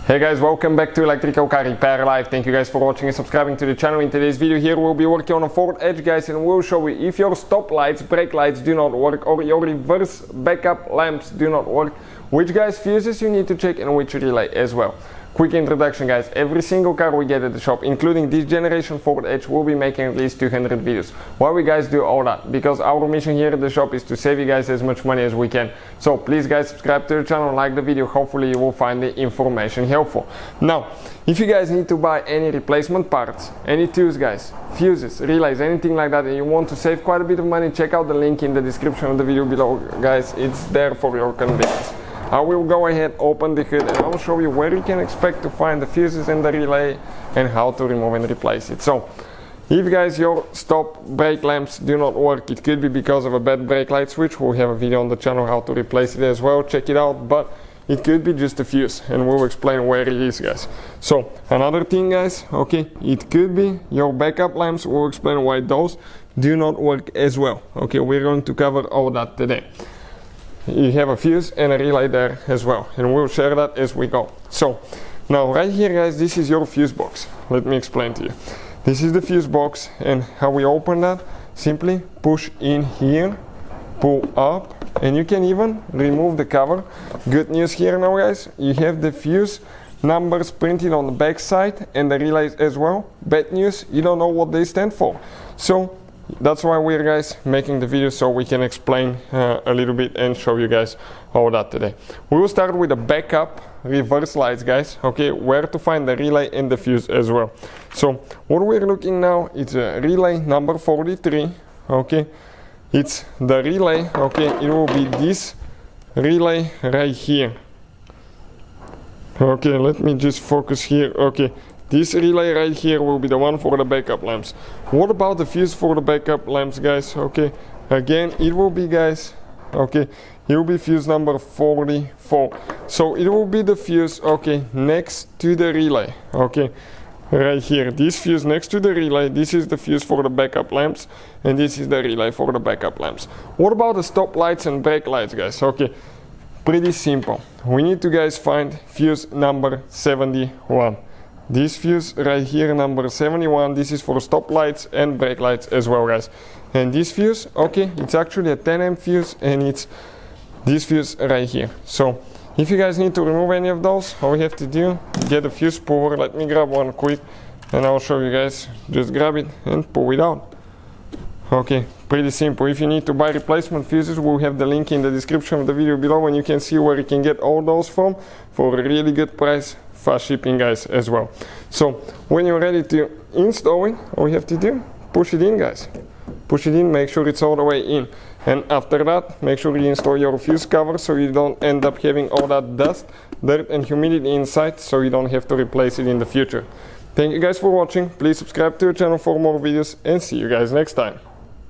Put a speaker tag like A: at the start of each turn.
A: Hey guys, welcome back to Electrical Car Repair Live. Thank you guys for watching and subscribing to the channel. In today's video here we'll be working on a Ford Edge, guys, and we'll show you if your stop lights, brake lights do not work or your reverse backup lamps do not work, which guys fuses you need to check and which relay as well. Quick introduction, guys. Every single car we get at the shop, including this generation Ford Edge, will be making at least 200 videos. Why we guys do all that? Because our mission here at the shop is to save you guys as much money as we can. So please guys, subscribe to the channel, like the video. Hopefully you will find the information helpful. Now, if you guys need to buy any replacement parts, any tools guys, fuses, relays, anything like that, and you want to save quite a bit of money, check out the link in the description of the video below, guys. It's there for your convenience. I will go ahead, open the hood, and I'll show you where you can expect to find the fuses and the relay and how to remove and replace it. So, if guys your stop brake lamps do not work, it could be because of a bad brake light switch. We'll have a video on the channel how to replace it as well, check it out, but it could be just a fuse and we'll explain where it is, guys. So, another thing guys, okay, it could be your backup lamps. We'll explain why those do not work as well. Okay, we're going to cover all that today. You have a fuse and a relay there as well, and we'll share that as we go. So now right here guys, this is your fuse box. Let me explain to you. This is the fuse box, and how we open that: simply push in here, pull up, and you can even remove the cover. Good news here now guys, you have the fuse numbers printed on the back side and the relays as well. Bad news, you don't know what they stand for. So that's why we're guys making the video, so we can explain a little bit and show you guys all that today. We will start with the backup reverse lights guys, okay, where to find the relay and the fuse as well. So what we're looking now is a relay number 43, okay, it's the relay, okay, it will be this relay right here. Okay, let me just focus here. Okay, this relay right here will be the one for the backup lamps. What about the fuse for the backup lamps guys? Okay, again it will be guys, okay, it will be fuse number 44. So it will be the fuse, okay, next to the relay, okay, right here, this fuse next to the relay. This is the fuse for the backup lamps and this is the relay for the backup lamps. What about the stop lights and brake lights guys? Okay, pretty simple. We need to guys find fuse number 71. This fuse right here, number 71, this is for stop lights and brake lights as well guys. And this fuse, okay, it's actually a 10 amp fuse, and it's this fuse right here. So if you guys need to remove any of those, all you have to do, get a fuse puller. Let me grab one quick and I'll show you guys. Just grab it and pull it out. Okay, pretty simple. If you need to buy replacement fuses, we'll have the link in the description of the video below, and you can see where you can get all those from for a really good price. Fast shipping guys as well. So when you're ready to install it, all you have to do, push it in guys. Push it in, make sure it's all the way in, and after that make sure you install your fuse cover so you don't end up having all that dust, dirt and humidity inside, so you don't have to replace it in the future. Thank you guys for watching. Please subscribe to the channel for more videos, and see you guys next time.